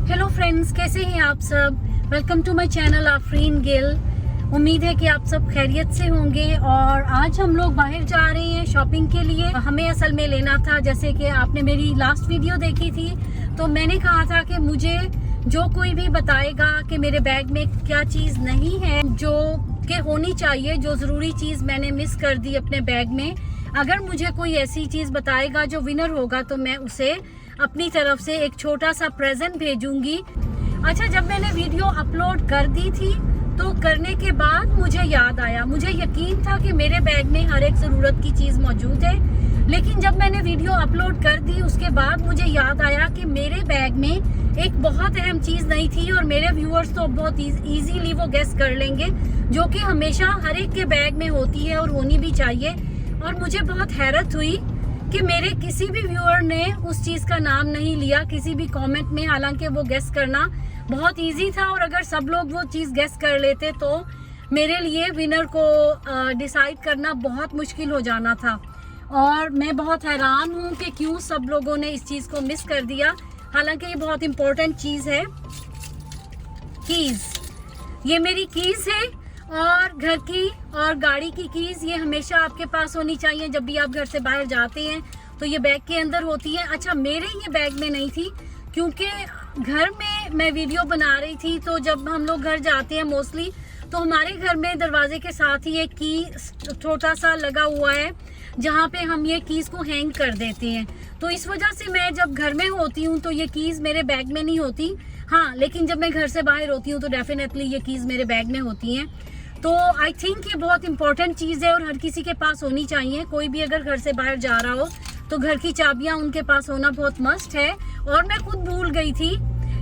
Hello friends, कैसे हैं आप सब। Welcome to my channel Afreen Gill. उम्मीद है कि आप सब खैरियत से होंगे। और आज हम लोग बाहर जा रहे हैं शॉपिंग के लिए। हमें असल में लेना था, जैसे कि आपने मेरी लास्ट वीडियो देखी थी तो मैंने कहा था कि मुझे जो कोई भी बताएगा कि मेरे बैग में क्या चीज़ नहीं है जो कि होनी चाहिए, जो ज़रूरी चीज़ मैंने मिस कर दी अपने बैग में, अगर मुझे कोई ऐसी चीज़ बताएगा जो विनर होगा तो मैं उसे अपनी तरफ से एक छोटा सा प्रेजेंट भेजूंगी। अच्छा, जब मैंने वीडियो अपलोड कर दी थी तो करने के बाद मुझे याद आया, मुझे यकीन था कि मेरे बैग में हर एक ज़रूरत की चीज़ मौजूद है, लेकिन जब मैंने वीडियो अपलोड कर दी उसके बाद मुझे याद आया कि मेरे बैग में एक बहुत अहम चीज़ नहीं थी। और मेरे व्यूअर्स तो बहुत ईजीली वो गेस कर लेंगे, जो कि हमेशा हर एक के बैग में होती है और होनी भी चाहिए। और मुझे बहुत हैरत हुई कि मेरे किसी भी व्यूअर ने उस चीज़ का नाम नहीं लिया किसी भी कमेंट में, हालांकि वो गेस करना बहुत इजी था। और अगर सब लोग वो चीज़ गेस कर लेते तो मेरे लिए विनर को डिसाइड करना बहुत मुश्किल हो जाना था। और मैं बहुत हैरान हूँ कि क्यों सब लोगों ने इस चीज़ को मिस कर दिया, हालांकि ये बहुत इम्पोर्टेंट चीज़ है। कीज़, ये मेरी कीज़ है, और घर की और गाड़ी की कीज़ ये हमेशा आपके पास होनी चाहिए। जब भी आप घर से बाहर जाते हैं तो ये बैग के अंदर होती है। अच्छा, मेरे ये बैग में नहीं थी क्योंकि घर में मैं वीडियो बना रही थी, तो जब हम लोग घर जाते हैं मोस्टली तो हमारे घर में दरवाजे के साथ ही एक की छोटा सा लगा हुआ है जहाँ पे हम ये कीज़ को हैंग कर देते हैं। तो इस वजह से मैं जब घर में होती हूँ तो ये कीज़ मेरे बैग में नहीं होती। हाँ, लेकिन जब मैं घर से बाहर होती हूँ तो डेफिनेटली ये कीज़ मेरे बैग में होती हैं। तो आई थिंक ये बहुत इंपॉर्टेंट चीज़ है और हर किसी के पास होनी चाहिए। कोई भी अगर घर से बाहर जा रहा हो तो घर की चाबियाँ उनके पास होना बहुत मस्ट है। और मैं खुद भूल गई थी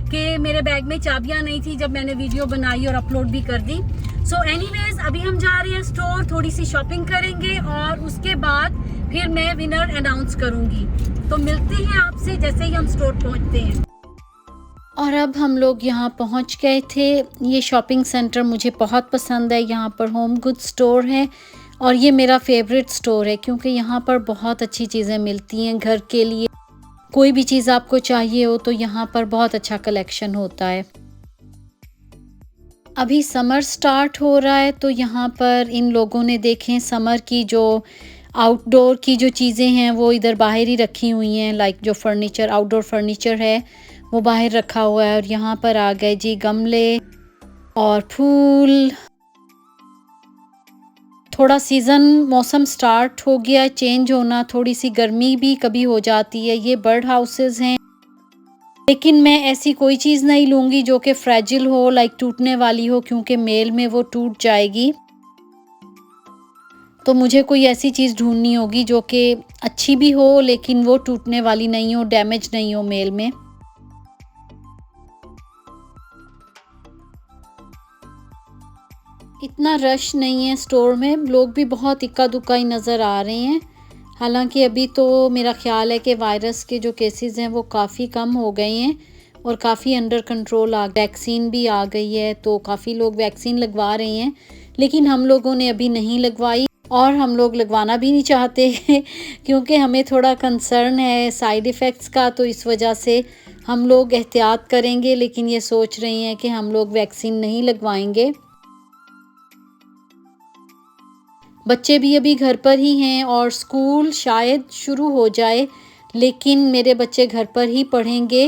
कि मेरे बैग में चाबियाँ नहीं थी जब मैंने वीडियो बनाई और अपलोड भी कर दी। सो एनीवेज, अभी हम जा रहे हैं स्टोर, थोड़ी सी शॉपिंग करेंगे और उसके बाद फिर मैं विनर अनाउंस करूँगी। तो मिलते हैं आपसे जैसे ही हम स्टोर पहुँचते हैं। और अब हम लोग यहाँ पहुँच गए थे। ये शॉपिंग सेंटर मुझे बहुत पसंद है। यहाँ पर होम गुड स्टोर है और ये मेरा फेवरेट स्टोर है क्योंकि यहाँ पर बहुत अच्छी चीज़ें मिलती हैं घर के लिए। कोई भी चीज़ आपको चाहिए हो तो यहाँ पर बहुत अच्छा कलेक्शन होता है। अभी समर स्टार्ट हो रहा है तो यहाँ पर इन लोगों ने देखें समर की जो आउटडोर की जो चीज़ें हैं वो इधर बाहर ही रखी हुई हैं। लाइक जो फर्नीचर, आउटडोर फर्नीचर है वो बाहर रखा हुआ है। और यहाँ पर आ गए जी गमले और फूल। थोड़ा सीज़न मौसम स्टार्ट हो गया चेंज होना, थोड़ी सी गर्मी भी कभी हो जाती है। ये बर्ड हाउसेस हैं, लेकिन मैं ऐसी कोई चीज़ नहीं लूँगी जो कि फ्रेजिल हो, लाइक टूटने वाली हो, क्योंकि मेल में वो टूट जाएगी। तो मुझे कोई ऐसी चीज़ ढूंढनी होगी जो कि अच्छी भी हो लेकिन वो टूटने वाली नहीं हो, डैमेज नहीं हो मेल में। इतना रश नहीं है स्टोर में, लोग भी बहुत इक्का दुक्का ही नज़र आ रहे हैं। हालांकि अभी तो मेरा ख्याल है कि वायरस के जो केसेस हैं वो काफ़ी कम हो गए हैं और काफ़ी अंडर कंट्रोल वैक्सीन भी आ गई है, तो काफ़ी लोग वैक्सीन लगवा रहे हैं। लेकिन हम लोगों ने अभी नहीं लगवाई और हम लोग लगवाना भी नहीं चाहते क्योंकि हमें थोड़ा कंसर्न है साइड इफ़ेक्ट्स का, तो इस वजह से हम लोग एहतियात करेंगे। लेकिन ये सोच रहे हैं कि हम लोग वैक्सीन नहीं लगवाएंगे। बच्चे भी अभी घर पर ही हैं और स्कूल शायद शुरू हो जाए, लेकिन मेरे बच्चे घर पर ही पढ़ेंगे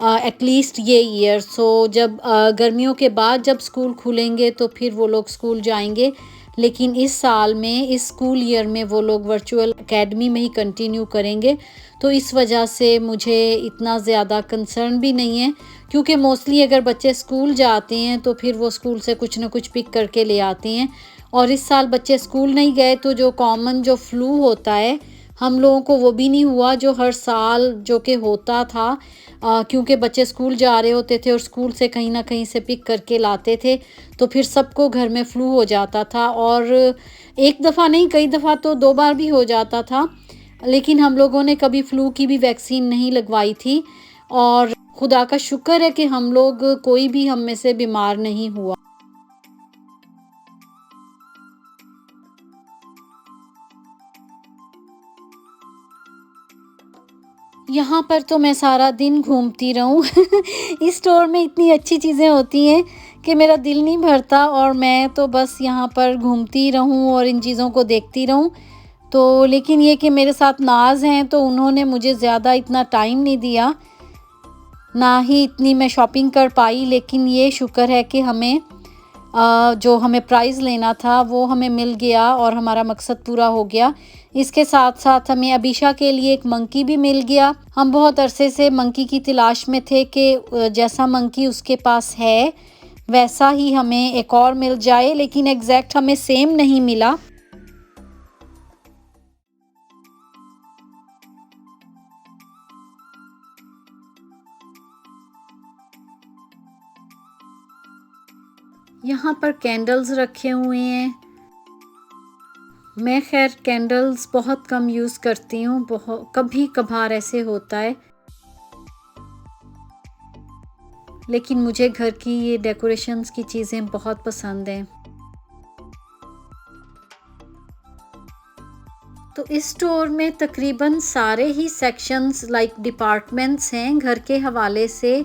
एटलीस्ट ये ईयर। सो जब गर्मियों के बाद जब स्कूल खुलेंगे तो फिर वो लोग स्कूल जाएंगे, लेकिन इस साल में, इस स्कूल ईयर में वो लोग वर्चुअल एकेडमी में ही कंटिन्यू करेंगे। तो इस वजह से मुझे इतना ज़्यादा कंसर्न भी नहीं है, क्योंकि मोस्टली अगर बच्चे स्कूल जाते हैं तो फिर वो स्कूल से कुछ ना कुछ पिक करके ले आते हैं। और इस साल बच्चे स्कूल नहीं गए तो जो कॉमन जो फ्लू होता है हम लोगों को वो भी नहीं हुआ जो हर साल जो कि होता था। क्योंकि बच्चे स्कूल जा रहे होते थे और स्कूल से कहीं ना कहीं से पिक करके लाते थे, तो फिर सबको घर में फ्लू हो जाता था। और एक दफ़ा नहीं, कई दफ़ा तो 2 बार भी हो जाता था। लेकिन हम लोगों ने कभी फ्लू की भी वैक्सीन नहीं लगवाई थी और खुदा का शुक्र है कि हम लोग कोई भी हम में से बीमार नहीं हुआ। यहाँ पर तो मैं सारा दिन घूमती रहूँ इस स्टोर में इतनी अच्छी चीज़ें होती हैं कि मेरा दिल नहीं भरता और मैं तो बस यहाँ पर घूमती रहूँ और इन चीज़ों को देखती रहूँ। तो लेकिन ये कि मेरे साथ नाज़ हैं तो उन्होंने मुझे ज़्यादा इतना टाइम नहीं दिया, ना ही इतनी मैं शॉपिंग कर पाई। लेकिन ये शुक्र है कि हमें जो हमें प्राइज़ लेना था वो हमें मिल गया और हमारा मकसद पूरा हो गया। इसके साथ साथ हमें अबीशा के लिए एक मंकी भी मिल गया। हम बहुत अरसे से मंकी की तलाश में थे कि जैसा मंकी उसके पास है वैसा ही हमें एक और मिल जाए, लेकिन एग्जैक्ट हमें सेम नहीं मिला। यहाँ पर कैंडल्स रखे हुए हैं। मैं खैर कैंडल्स बहुत कम यूज़ करती हूँ, बहुत कभी कभार ऐसे होता है, लेकिन मुझे घर की ये डेकोरेशंस की चीज़ें बहुत पसंद हैं। तो इस स्टोर में तकरीबन सारे ही सेक्शंस लाइक डिपार्टमेंट्स हैं घर के हवाले से।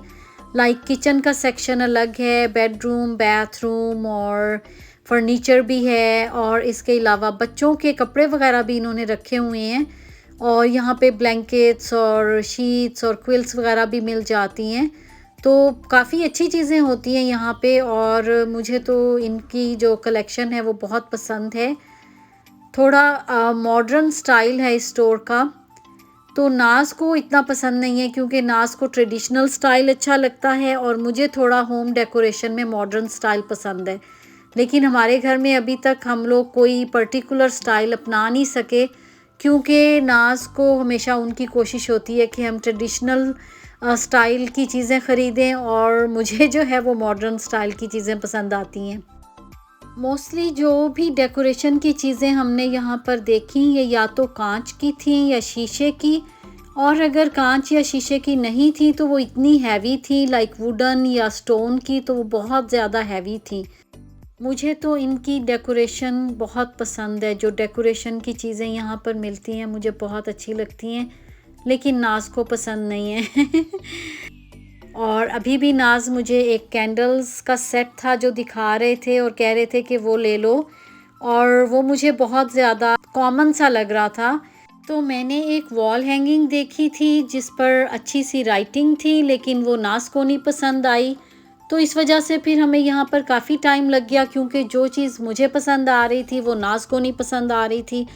लाइक किचन का सेक्शन अलग है, बेडरूम, बाथरूम और फर्नीचर भी है, और इसके अलावा बच्चों के कपड़े वगैरह भी इन्होंने रखे हुए हैं। और यहाँ पे ब्लैंकेट्स और शीट्स और क्विल्स वगैरह भी मिल जाती हैं। तो काफ़ी अच्छी चीज़ें होती हैं यहाँ पे, और मुझे तो इनकी जो कलेक्शन है वो बहुत पसंद है। थोड़ा मॉडर्न स्टाइल है इस स्टोर का। तो नाज को इतना पसंद नहीं है क्योंकि नाज को ट्रेडिशनल स्टाइल अच्छा लगता है और मुझे थोड़ा होम डेकोरेशन में मॉडर्न स्टाइल पसंद है। लेकिन हमारे घर में अभी तक हम लोग कोई पर्टिकुलर स्टाइल अपना नहीं सके, क्योंकि नाज को हमेशा उनकी कोशिश होती है कि हम ट्रेडिशनल स्टाइल की चीज़ें ख़रीदें, और मुझे जो है वो मॉडर्न स्टाइल की चीज़ें पसंद आती हैं। मोस्टली जो भी डेकोरेशन की चीज़ें हमने यहाँ पर देखी ये या तो कांच की थी या शीशे की, और अगर कांच या शीशे की नहीं थी तो वो इतनी हैवी थी, लाइक वुडन या स्टोन की, तो वो बहुत ज़्यादा हैवी थी। मुझे तो इनकी डेकोरेशन बहुत पसंद है। जो डेकोरेशन की चीज़ें यहाँ पर मिलती हैं मुझे बहुत अच्छी लगती हैं, लेकिन नाज को पसंद नहीं है और अभी भी नाज मुझे एक कैंडल्स का सेट था जो दिखा रहे थे और कह रहे थे कि वो ले लो, और वो मुझे बहुत ज़्यादा कॉमन सा लग रहा था। तो मैंने एक वॉल हैंगिंग देखी थी जिस पर अच्छी सी राइटिंग थी, लेकिन वो नाज को नहीं पसंद आई। तो इस वजह से फिर हमें यहाँ पर काफ़ी टाइम लग गया, क्योंकि जो चीज़ मुझे पसंद आ रही थी वो नाज को नहीं पसंद आ रही थी,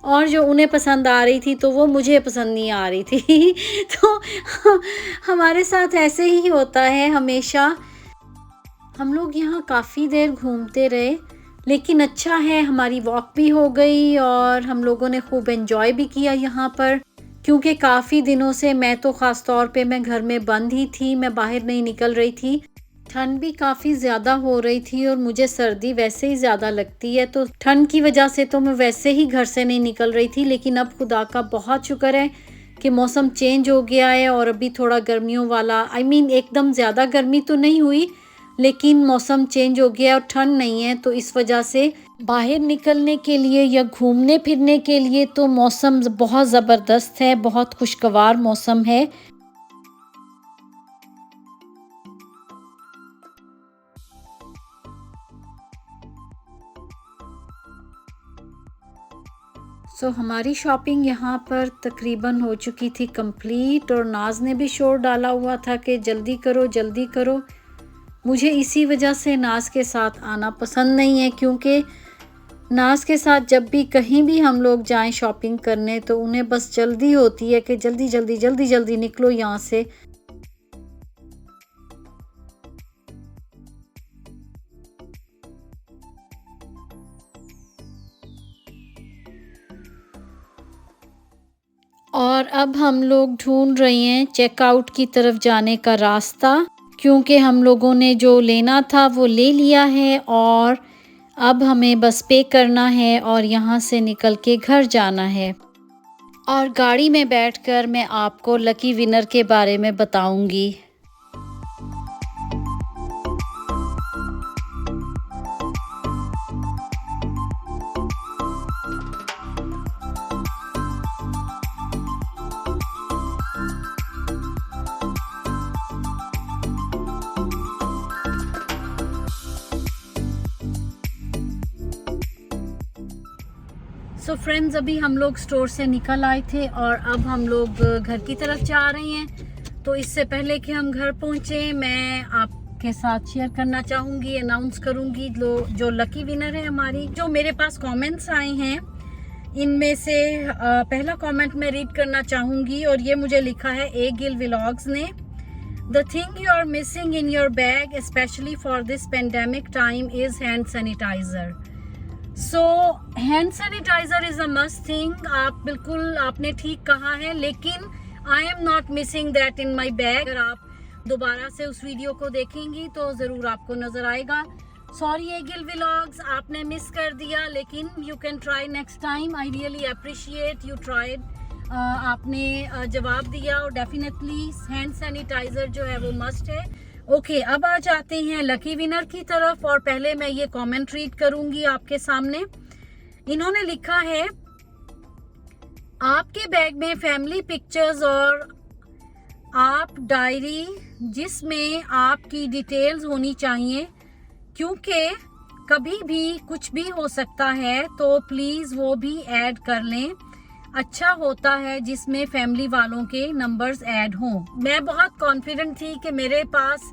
और जो उन्हें पसंद आ रही थी तो वो मुझे पसंद नहीं आ रही थी तो हमारे साथ ऐसे ही होता है हमेशा। हम लोग यहाँ काफ़ी देर घूमते रहे, लेकिन अच्छा है हमारी वॉक भी हो गई और हम लोगों ने खूब एंजॉय भी किया यहाँ पर, क्योंकि काफ़ी दिनों से मैं तो ख़ास तौर पे मैं घर में बंद ही थी, मैं बाहर नहीं निकल रही थी। ठंड भी काफ़ी ज़्यादा हो रही थी और मुझे सर्दी वैसे ही ज़्यादा लगती है, तो ठंड की वजह से तो मैं वैसे ही घर से नहीं निकल रही थी। लेकिन अब खुदा का बहुत शुक्र है कि मौसम चेंज हो गया है और अभी थोड़ा गर्मियों वाला एकदम ज़्यादा गर्मी तो नहीं हुई, लेकिन मौसम चेंज हो गया और ठंड नहीं है, तो इस वजह से बाहर निकलने के लिए या घूमने फिरने के लिए तो मौसम बहुत ज़बरदस्त है, बहुत खुशगवार मौसम है। हमारी शॉपिंग यहाँ पर तकरीबन हो चुकी थी कंप्लीट, और नाज ने भी शोर डाला हुआ था कि जल्दी करो जल्दी करो। मुझे इसी वजह से नाज के साथ आना पसंद नहीं है, क्योंकि नाज के साथ जब भी कहीं भी हम लोग जाएं शॉपिंग करने तो उन्हें बस जल्दी होती है कि जल्दी जल्दी जल्दी जल्दी निकलो यहाँ से। और अब हम लोग ढूंढ रहे हैं चेकआउट की तरफ जाने का रास्ता, क्योंकि हम लोगों ने जो लेना था वो ले लिया है और अब हमें बस पे करना है और यहाँ से निकल के घर जाना है। और गाड़ी में बैठकर मैं आपको लकी विनर के बारे में बताऊंगी। सो फ्रेंड्स, अभी हम लोग स्टोर से निकल आए थे और अब हम लोग घर की तरफ जा रहे हैं। तो इससे पहले कि हम घर पहुंचे, मैं आपके साथ शेयर करना चाहूँगी, अनाउंस करूँगी जो लकी विनर है हमारी। जो मेरे पास कमेंट्स आए हैं, इनमें से पहला कमेंट मैं रीड करना चाहूँगी और ये मुझे लिखा है ए गिल व्लॉग्स ने। The thing you are missing in your bag, especially for this pandemic time, is hand sanitizer. So hand sanitizer is a must thing. आपने ठीक कहा है, लेकिन I am not missing that in my bag. अगर आप दोबारा से उस वीडियो को देखेंगी तो ज़रूर आपको नज़र आएगा। सॉरी एगिल व्लॉग्स, आपने मिस कर दिया, लेकिन you can try next time. I really appreciate you tried. आपने जवाब दिया और डेफिनेटली हैंड सैनिटाइजर जो है वो मस्ट है। ओके, अब आ जाते हैं लकी विनर की तरफ और पहले मैं ये कमेंट रीड करूंगी आपके सामने। इन्होंने लिखा है, आपके बैग में फैमिली पिक्चर्स और आप डायरी जिसमें आपकी डिटेल्स होनी चाहिए, क्योंकि कभी भी कुछ भी हो सकता है, तो प्लीज वो भी ऐड कर लें। अच्छा होता है जिसमें फैमिली वालों के नंबर्स ऐड हों। मैं बहुत कॉन्फिडेंट थी कि मेरे पास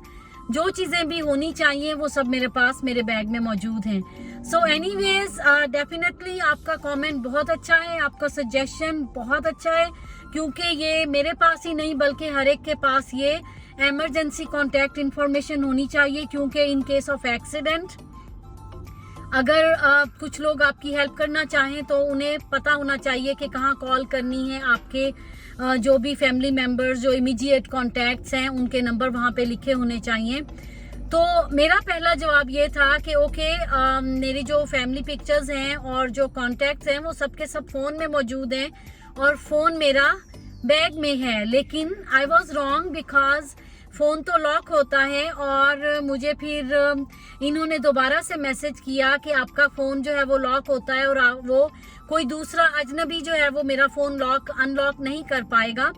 जो चीज़ें भी होनी चाहिए वो सब मेरे पास मेरे बैग में मौजूद हैं। सो एनीवेज, डेफिनेटली आपका कमेंट बहुत अच्छा है, आपका सजेशन बहुत अच्छा है, क्योंकि ये मेरे पास ही नहीं बल्कि हर एक के पास ये इमरजेंसी कॉन्टैक्ट इंफॉर्मेशन होनी चाहिए, क्योंकि इन केस ऑफ एक्सीडेंट अगर कुछ लोग आपकी हेल्प करना चाहें तो उन्हें पता होना चाहिए कि कहाँ कॉल करनी है। आपके जो भी फैमिली मेंबर्स जो इमीडिएट कॉन्टैक्ट्स हैं उनके नंबर वहाँ पे लिखे होने चाहिए। तो मेरा पहला जवाब ये था कि ओके, मेरी जो फैमिली पिक्चर्स हैं और जो कॉन्टैक्ट्स हैं वो सब के सब फ़ोन में मौजूद हैं और फ़ोन मेरा बैग में है। लेकिन I was wrong, because phone तो लॉक होता है और मुझे फिर इन्होंने दोबारा से मैसेज किया कि आपका फ़ोन जो है वो लॉक होता है और वो कोई दूसरा अजनबी जो है वो मेरा फ़ोन अनलॉक नहीं कर पाएगा।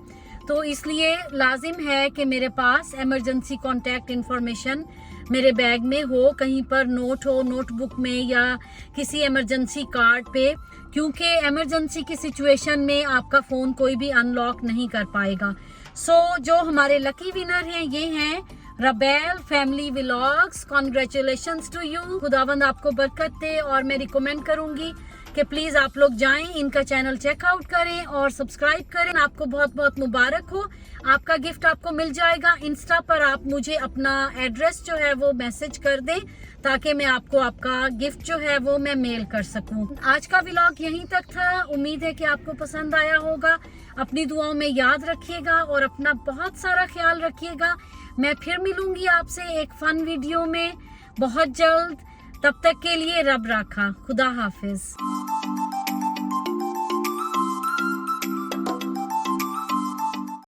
तो इसलिए लाजिम है कि मेरे पास इमरजेंसी कॉन्टैक्ट इंफॉर्मेशन मेरे बैग में हो, कहीं पर नोट हो, नोटबुक में या किसी इमरजेंसी कार्ड पे, क्योंकि इमरजेंसी की सिचुएशन में आपका फ़ोन कोई भी अनलॉक नहीं कर पाएगा। सो जो हमारे लकी विनर हैं ये हैं Rabel family vlogs. Congratulations to you. खुदावंद आपको बरकत दे और मैं रिकमेंड करूंगी कि प्लीज आप लोग जाएं, इनका चैनल चेकआउट करें और सब्सक्राइब करें। आपको बहुत बहुत मुबारक हो, आपका गिफ्ट आपको मिल जाएगा। इंस्टा पर आप मुझे अपना एड्रेस जो है वो मैसेज कर दें ताकि मैं आपको आपका गिफ्ट जो है वो मैं मेल कर सकूं। आज का व्लॉग यहीं तक था। उम्मीद है कि आपको पसंद आया होगा। अपनी दुआओं में याद रखिएगा और अपना बहुत सारा ख्याल रखिएगा। मैं फिर मिलूंगी आपसे एक फन वीडियो में बहुत जल्द। तब तक के लिए रब राखा। खुदा हाफिज।